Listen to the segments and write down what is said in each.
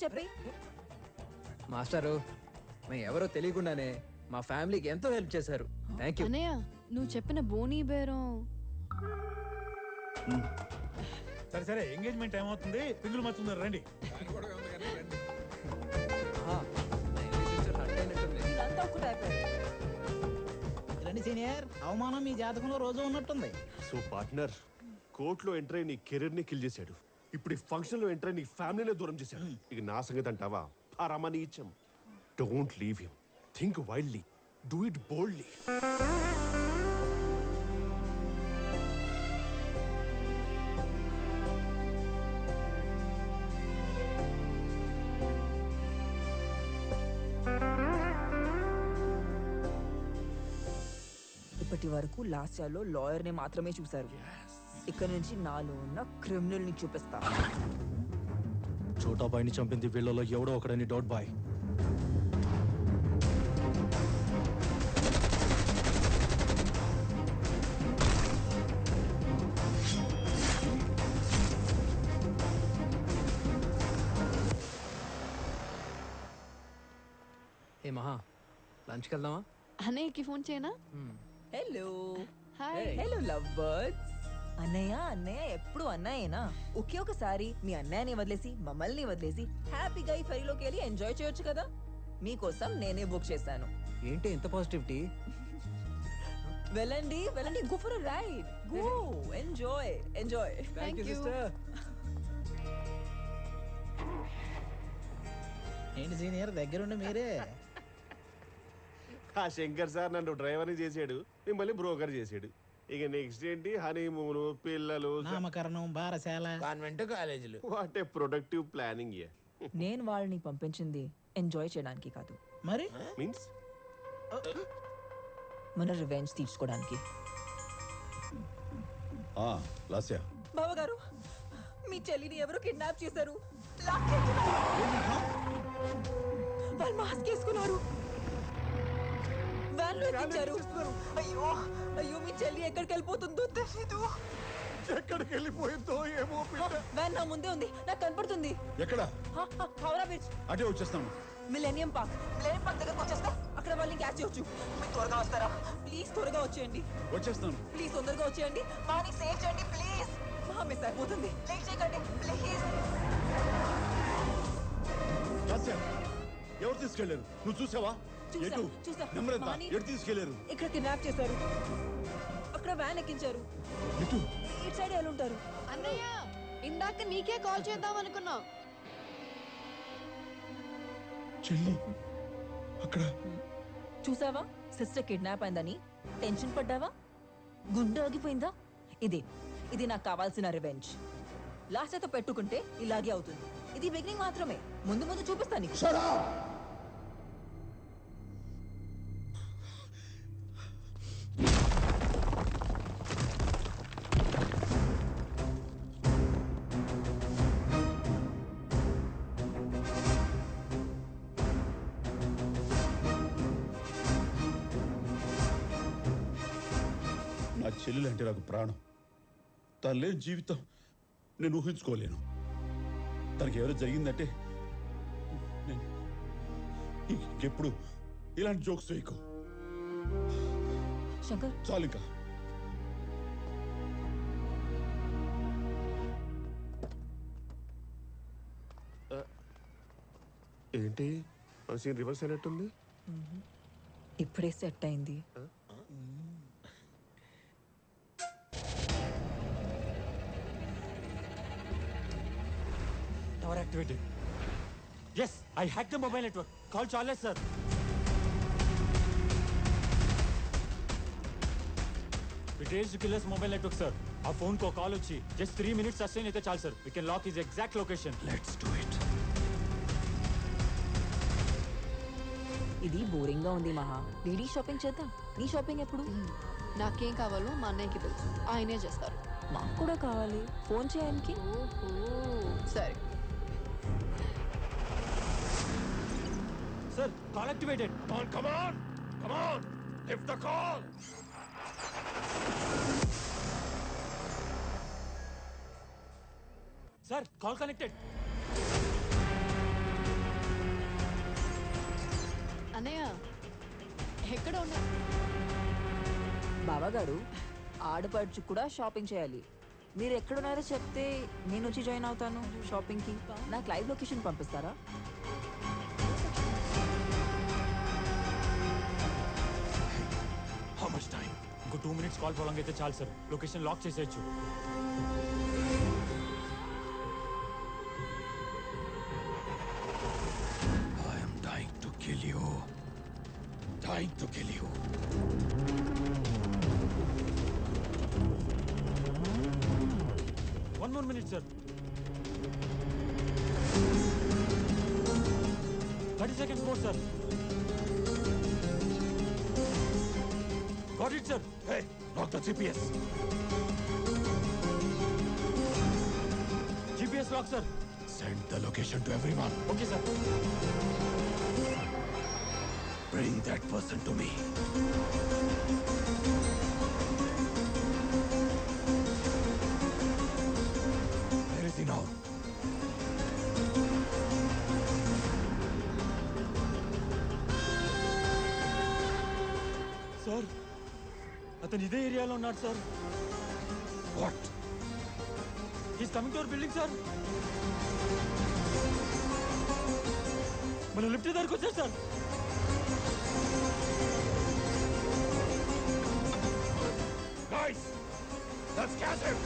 చెప్పి మాస్టారు మేము ఎవరో తెలియకుండానే మా ఫ్యామిలీకి ఎంతో హెల్ప్ చేశారు. Thank you. అన్నయ్య నువ్వు చెప్పిన బోనీ బేరం సరే సరే ఎంగేజ్మెంట్ టైం అవుతుంది, పింగులు మర్చుందరు రండి. రండి సీనియర్, అవమానం మీ జాతకంలో రోజు ఉన్నట్టుంది. సో పార్ట్నర్, కోర్టులో ఎంటర్ అయి నీ కెరీర్ ని కిల్ చేశాడు. ఇప్పుడు ఈ ఫంక్షన్ లో ఎంటర్ అయి నీ ఫ్యామిలీనే దూరం చేశాడు. ఇక నా సంగతి అంటావా? పరమని ఇచ్చాం. Don't leave him. Think wildly. Do it boldly. ఇప్పటి వరకు లాస్యాలో లాయర్ ని మాత్రమే చూశారు. ఇక్కడ నుంచి నాలో ఉన్న క్రిమినల్ ని చూపిస్తా. చోటా బాయ్ ని చంపింది వీళ్ళలో ఎవడో ఒకడని డౌట్ బాయ్. ఏ మహా, లంచ్కి వెళ్దామా? అన్నయ్యకి ఫోన్ చేయనా? Hello hi. Hello love birds. అన్నయ్య అన్నయ్య ఎప్పుడు అన్నయ్యేనా? ఒకే ఒకసారి మీ అన్నయ్యని వదిలేసి మమ్మల్ని వదిలేసి హ్యాపీగా ఈ ఫెరీలోకి వెళ్ళి ఎంజాయ్ చేయొచ్చు కదా. మీకోసం నేనే బుక్ చేశాను. ఏంటి ఎంత పాజిటివిటీ? వెళ్ళండి వెళ్ళండి, go for ride, go enjoy enjoy. Thank you you. Sister. ఏంటి సీనియర్, దగ్గరుండి మీరే. ఆ శంకర్ సార్ నన్ను డ్రైవర్ని చేసాడు, మిమ్మల్ని బ్రోకర్ చేసాడు. ఇక నెక్స్ట్ ఏంటి? హనీమూన్, పిల్లలు, నామకరణం, బారశాల, కాన్వెంట్ కాలేజీలు. What a productive planning. నేను వాళ్ళని పంపించింది ఎంజాయ్ చేయడానికి కాదు, మరి మీన్స్ మన రివెంజ్ తీర్చుకోవడానికి. లాస్యా, బావగారు, మీ చెల్లిని ఎవరు కిడ్నాప్ చేశారు. వాళ్ళు మాస్క్ వేసుకున్నారు, వ్యాన్ లో ఎక్కించారు. అయ్యో అయ్యో, మీ చెల్లి ఎక్కడికి వెళ్ళిపోతుందో తెలీదు. ఎక్కడికి వెళ్ళిపోయిందో ఏమో. వ్యాన్ నా ముందే ఉంది, నాకు కనపడుతుంది. ఎక్కడ? హౌరా బ్రిడ్జ్, అటే వచ్చేస్తాను. మిలేనియం పార్క్ దగ్గరకు వచ్చేస్తా. అక్కడ వాళ్ళని క్యాచ్ చేయొచ్చు. మీరు త్వరగా వస్తారా ప్లీజ్? త్వరగా వచ్చేయండి. వచ్చేస్తాను. ప్లీజ్ తొందరగా వచ్చేయండి. మాని సేవ్ చేయండి ప్లీజ్. మహా మిస్ అయిపోతుంది, లేట్ చేయకండి ప్లీజ్. లాస్యా, ఎవరు తీసుకెళ్లారు? నువ్వు చూసావా? ఎటు? నెంబర్ ఎంత? ఎటు తీసుకెళ్లారు? ఇక్కడ కిడ్నాప్ చేశారు, అక్కడ వ్యాన్ ఎక్కించారు. ఎటు? ఇటు సైడ్ ఎలా ఉంటారు? అన్నయ్య ఇందాక నీకే కాల్ చేద్దాం అనుకున్నా. చెల్లి అక్కడ. చూసావా, సిస్టర్ కిడ్నాప్ అయిందని టెన్షన్ పడ్డావా? గుండె ఆగిపోయిందా? ఇది నాకు కావాల్సిన రివెంజ్. లాస్ట్ అయితే పెట్టుకుంటే ఇలాగే అవుతుంది. ఇది బిగినింగ్ మాత్రమే, ముందు ముందు చూపిస్తాను నీకు. నా చెల్లెలు అంటే నాకు ప్రాణం. తను లేని జీవితం నేను ఊహించుకోలేను. తనకి ఎవరో జరిగిందంటే నేను ఇంకెప్పుడు ఇలాంటి జోక్స్ వేయకు. శంకర్, చాలు ఇంకా. ఏంటి సీన్ రివర్స్ అయినట్టుంది? ఇప్పుడే సెట్ అయింది. Tower activated. Yes, I hacked the mobile network. Call Charles, sir. We traced the killer's mobile network, sir. Our phone ko call వచ్చి just 3 minutes sustain అయితే చాలు, sir. We can lock his exact location. Let's do it. ఇది boring గా ఉంది మహా. Lady shopping చేద్దాం. నీ shopping ఎప్పుడు? నాకేం కావాలో మా అన్నయ్యకి తెలుసు, ఆయనే చేస్తారు. నాకు కూడా కావాలి, ఫోన్ చేయడానికి. ఓహో సరే. Sir, call activated. Come on! Lift the call! Sir, call connected. బావగారు ఆడపడుచు కూడా షాపింగ్ చేయాలి. మీరు ఎక్కడున్నారో చెప్తే నేను వచ్చి జాయిన్ అవుతాను షాపింగ్కి. నాకు లైవ్ లొకేషన్ పంపిస్తారా? How much time? ఇంకో 2 minutes కాల్ ప్రాబ్లం అయితే చాలు సార్, లొకేషన్ లాక్ చేసేయచ్చు. I am dying to kill you. Dying to kill you. One more minute, sir. 30 seconds more, sir. Got it, sir. Hey, lock the GPS. GPS lock, sir. Send the location to everyone. Okay, sir. Bring that person to me. Where is he now? Sir అతను ఇదే ఏరియాలో ఉన్నాడు sir. What? Is coming to our building sir. మన lift దగ్గరకు వచ్చారు sir. Guys, let's catch him.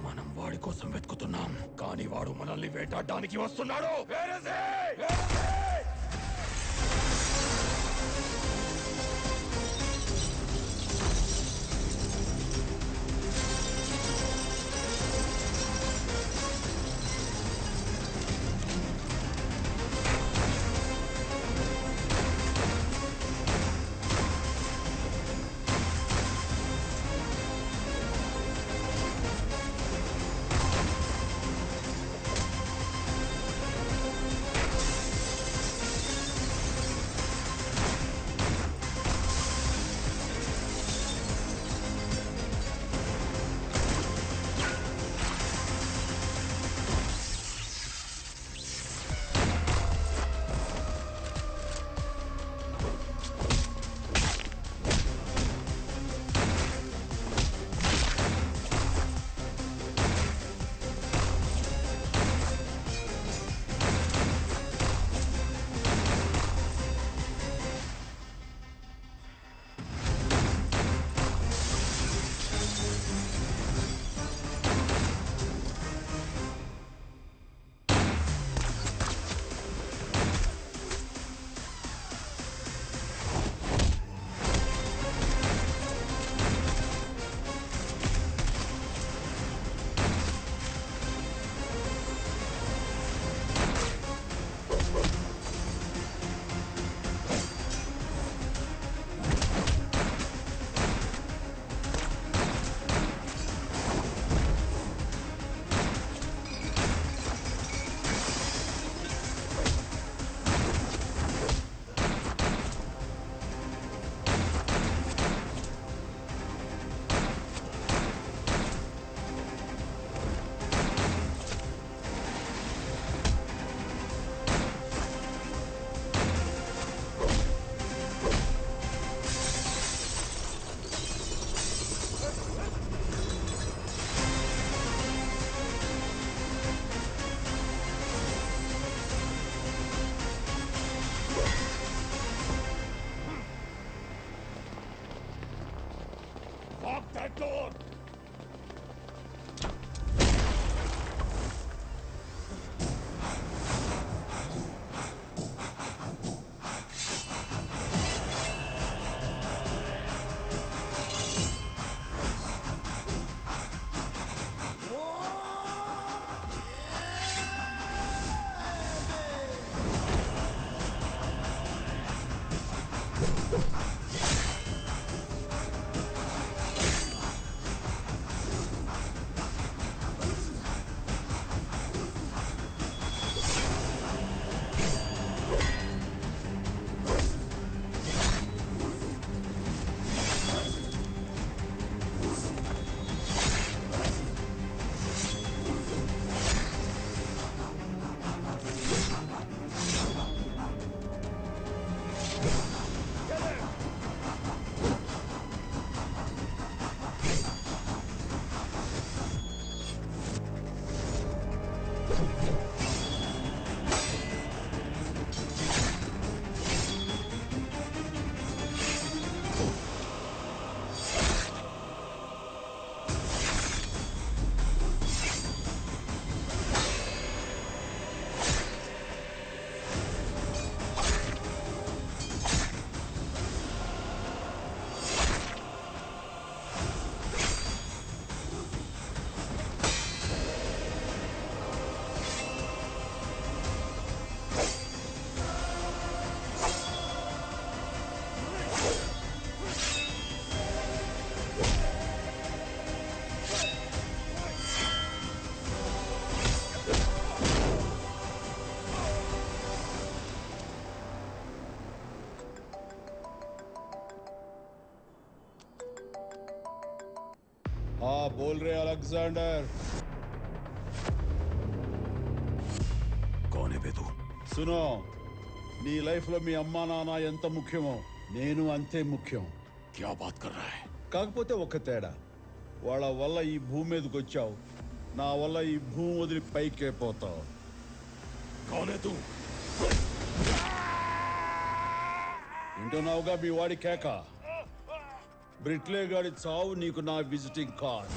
మనం వాడి కోసం వెతుకుతున్నాం, కానీ వాడు మనల్ని వేటాడడానికి వస్తున్నాడు. Where is he? Where is he? हाँ बोल रहे अलेक्जेंडर। कौन है बे तू? सुनो, నీ లైఫ్ లో మీ అమ్మా నాన్న ఎంత ముఖ్యమో నేను అంతే ముఖ్యం. क्या बात कर रहा है? కాకపోతే ఒక తేడా, వాళ్ళ వల్ల ఈ భూమి మీదకి వచ్చావు, నా వల్ల ఈ భూమి వదిలి పైకే పోతావు. कौन है तू? వింటున్నావుగా మీ వాడి కేక? బ్రిట్లే గాడి చావు నీకు నా విజిటింగ్ కార్డ్.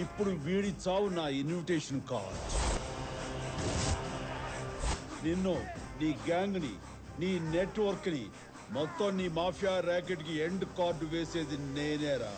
ఇప్పుడు వీడి చావు నా ఇన్విటేషన్ కార్డ్. నిన్ను, నీ గ్యాంగ్ ని, నీ నెట్వర్క్ ని, మొత్తం నీ మాఫియా ర్యాకెట్ కి ఎండ్ కార్డు వేసేది నేనేరా.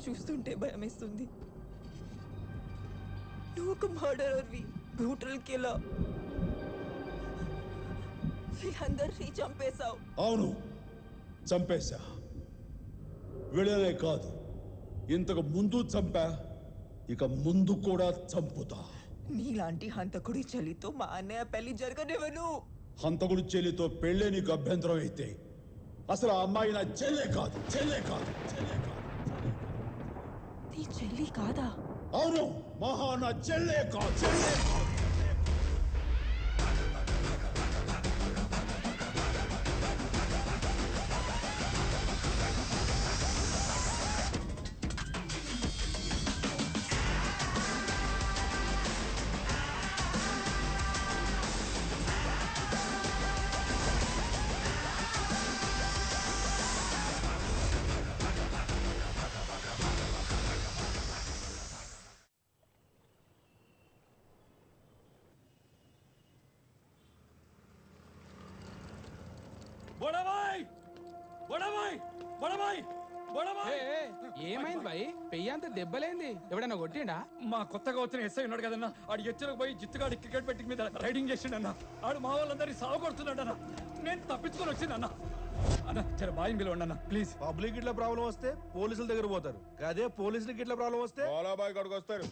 చూస్తుంటే భయమేస్తుంది. నువ్వు ఒక మర్డరర్వి, బ్రూటల్ కిల్లర్. వీళ్ళందరినీ చంపేశావు. అవును, చంపేశా. వీళ్ళనే కాదు, ఇంతకు ముందు చంపా, ఇక ముందు కూడా చంపుతా. నీలాంటి హంతకుడి చెల్లితో మా అన్నయ్య పెళ్లి జరగనివ్వను. హంతకుడి చెల్లితో పెళ్ళే నీకు అభ్యంతరం అయితే అసలు ఆ అమ్మాయి నా చెల్లే కాదు, చెల్లే కాదు, చెల్లే కాదు. నీ చెల్లి కాదా? అవును, మహా నా చెల్లే కాదు, చెల్లే కాదు. ఏమైంది బాయ్? పెయ్యంత దెబ్బలేంది? ఎవడన్నా కొట్టిండా? మా కొత్తగా వచ్చిన ఎస్ఐ ఉన్నాడు కదన్నా, ఆడు ఎత్తులకు పోయి జిత్తుగాడి క్రికెట్ బెట్టింగ్ మీద రైడింగ్ చేసిండన్నా. ఆడు మా వాళ్ళందరినీ సాగు కొడుతున్నాడన్నా. నేను తప్పించుకొని వచ్చిందన్నా. అన్న జర బాయిని పిలవండి అన్న ప్లీజ్. పబ్లిక్ ఇట్లా ప్రాబ్లం వస్తే పోలీసుల దగ్గర పోతారు, అదే పోలీసులకి ఇట్లా ప్రాబ్లం వస్తే బాలాబాయ్ గడికి వస్తారు.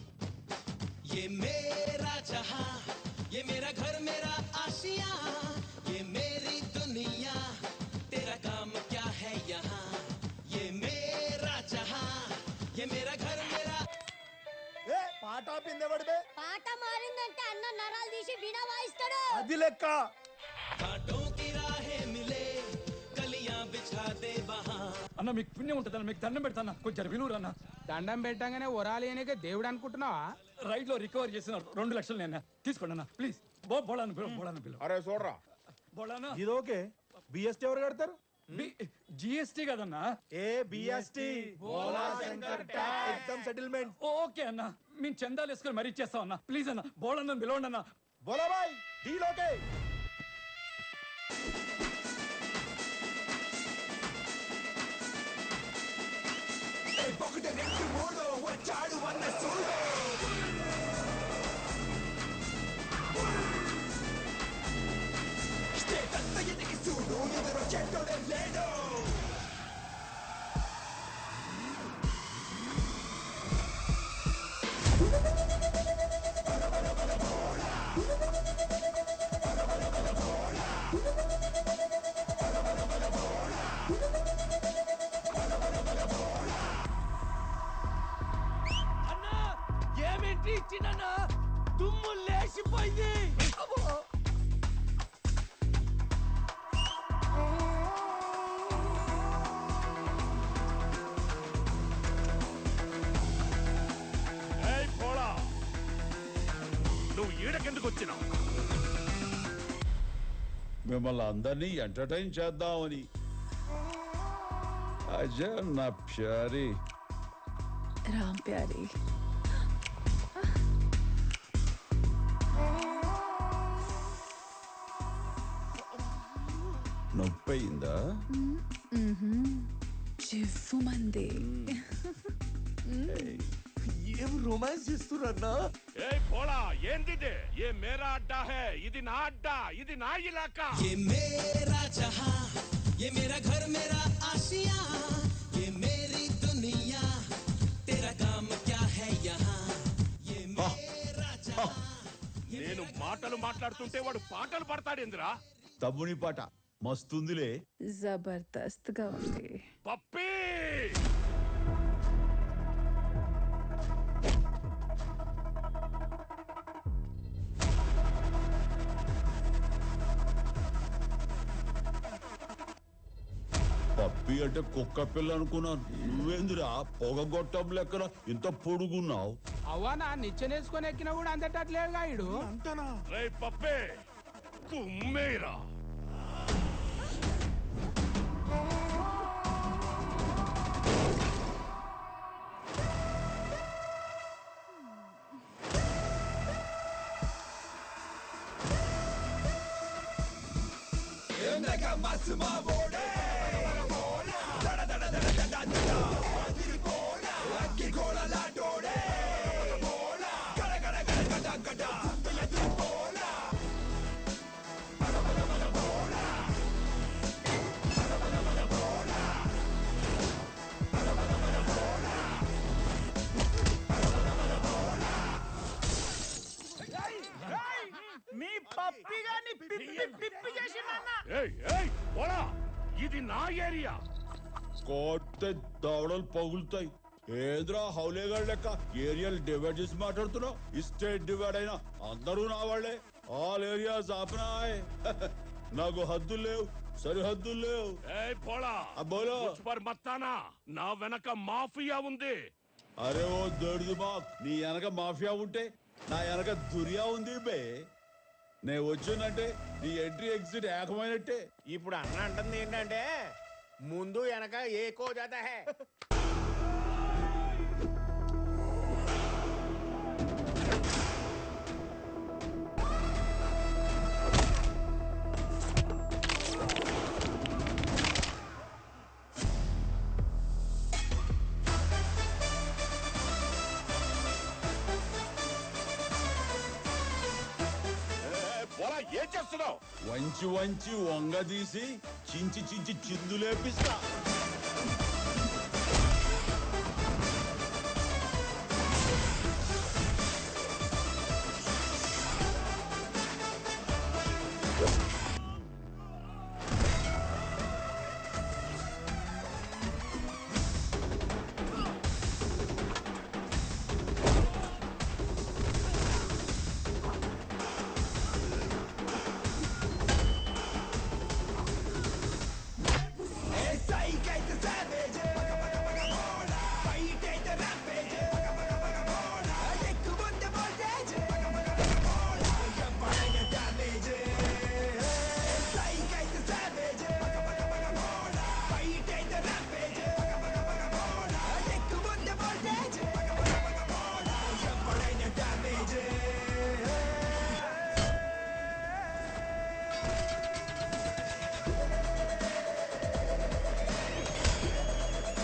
ये मेरा जहां, ये मेरा घर, मेरा आशिया, ये मेरी दुनिया, तेरा काम क्या है यहाँ. ये मेरा जहां, ये मेरा घर, मेरा. ఏ పాట ఆపిందేవాడు బే? పాట మారిందంటే అన్న నరాలు తీసి వీణ వాయిస్తాడు. అది లెక్క. कांटों की राहें मिले, कलियां बिछा दे वहां. అన్న మీకు పుణ్యం ఉంటుందన్న, మీకు దండం పెడతాను కొంచెం విలువరు అన్న. దండం పెట్టంగానే ఒరాలి అనేక దేవుడు అనుకుంటున్నావా? రైట్ లో రికవర్ చేసిన 2 లక్షలు నేను తీసుకోండి అన్న ప్లీజ్. బోళాను పిలువ. అరే చూడరా, బోళానా ఇది ఓకే. బిఎస్టీ ఎవరు కడతారు? జిఎస్టీ కదన్నా. ఏ బిఎస్టీ ఎగ్జామ్ సెటిల్మెంట్. ఓకే అన్న, మేము చందాలు వేసుకొని మరీ ఇచ్చేస్తాం అన్న ప్లీజ్ అన్న. బోళాను పిలవండి అన్న. బోలాబాయ్ డీల్ ఓకే. వచ్చాడు అన్న చూడు. చూడు ఎదురు చెట్టుడే లేడు. ఎందుకు వచ్చినావు? మిమ్మల్ని అందరినీ ఎంటర్టైన్ చేద్దామని. అజయ్ నా ప్యారీ రామ్ ప్యారీ. నొప్పయిందా? చివ్వు మంది. ఏం రొమాన్స్ చేస్తున్నా? ఏ పోడా ఏందిదే? ఏ మేరా అడ్డా హే, ఇది నా అడ్డా, ఇది నా ఇలాకా. ये मेरा जहां, ये मेरा घर मेरा आशियां, ये मेरी दुनिया, तेरा काम क्या है यहाँ, ये मेरा जहां. నేను మాటలు మాట్లాడుతుంటే వాడు పాటలు పడతాడేందిరా? తమ్ముని పాట మస్తుందిలే. జబర్దస్త్ గా ఉంది. పప్పి పప్పి అంటే కుక్క పిల్ల అనుకున్నాను. నువ్వేందిరా పొగగొట్టం లెక్కన ఇంత పొడుగున్నావు? అవ్వనా నిచ్చెనేసుకొని ఎక్కినా కూడా అందేటట్లేదుగా ఇడు. రే పప్పే కుమ్మేరా. మీ పప్పి గాని పిప్పి చేసిందన్న. ఏయ్ ఏయ్ పోడా, ఇది నా ఏరియా. కోట్టే దవడలు పగులుతాయి. ఏద్రా హౌలేగాడు లెక్క ఏరియాలు డివైడ్ చేసి మాట్లాడుతున్నావు? స్టేట్ డివైడ్ అయినా అందరూ నా వాళ్ళే. ఆల్ ఏరియాస్ అప్నాయ్. నాకు హద్దులు లేవు, సరిహద్దులు లేవు. ఏయ్ పోడా, బోలో పర్ మత్తానా, నా వెనక మాఫియా ఉంది. అరే ఓ దొడిది బాక్, నీ వెనక మాఫియా ఉంటే నా వెనక దుర్యా ఉంది బే. నేను వచ్చిందంటే నీ ఎంట్రీ ఎగ్జిట్ ఏకమైనట్టే. ఇప్పుడు అన్న అంటుంది ఏంటంటే ముందు వెనక ఏకో జాత హే. ఏం చేస్తున్నావు? వంచి వంచి వంగదీసి చించి చించి చిందులేపిస్తా.